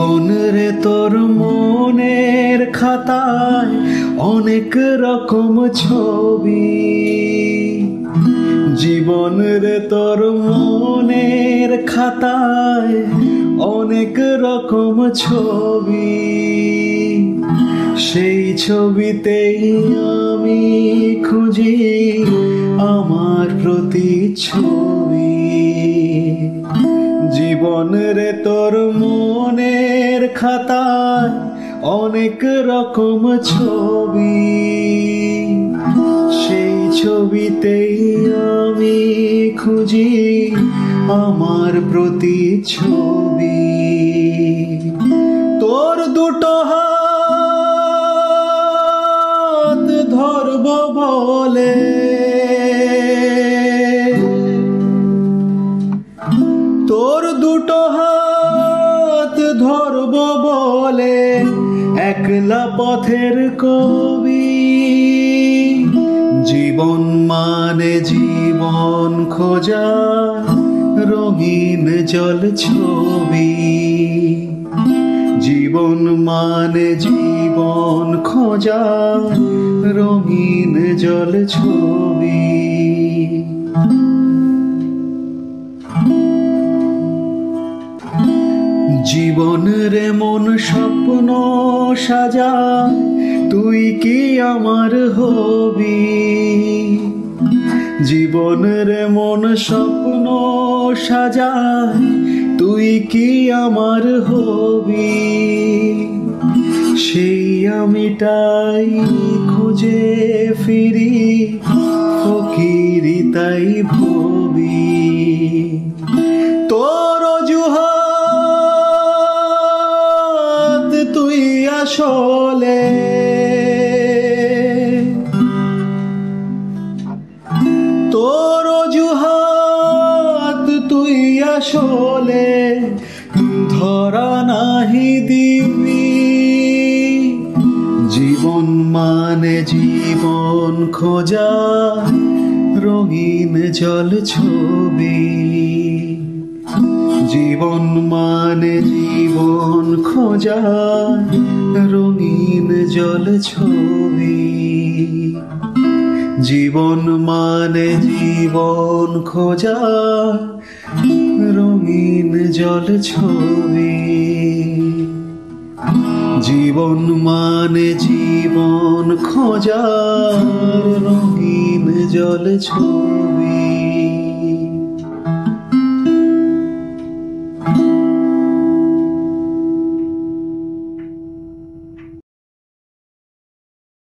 জীবন রে তোর মনের খাতায় অনেক রকম ছবি। জীবন রে তোর মনের খাতায় অনেক রকম ছবি। সেই ছবিতেই আমি খুঁজি আমার প্রতিচ্ছবি। জীবন রে তোর মনের খাতায় অনেক রকম ছবি। সেই ছবিতেই আমি খুঁজি আমার প্রতিচ্ছবি। তোর দুটো হাত ধরব বলে তোর দুটো হাত ধরব বলে একলা পথের কবি। জীবন মানে জীবন খোঁজা রঙিন জল ছবি। জীবন মানে জীবন খোঁজা রঙিন জল ছবি। জীবন রে মন স্বপ্ন সাজায় তুই কি আমার হবি। জীবন রে মন স্বপ্ন সাজায় তুই কি আমার হবি। সেই আমিটাই খুঁজে ফিরি ফকিরি তাই ভবি। তোর অজুহাত তুই আসলে তোর অজুহাত তুই আসলে ধরা নাহি দিবি। জীবন মানে জীবন খোঁজা রঙিন জল ছবি। জীবন মানে জীবন খোঁজা রঙিন জল ছবি। জীবন মানে জীবন খোঁজা রঙিন জল ছবি। জীবন মানে জীবন খোঁজা রঙিন জল ছবি।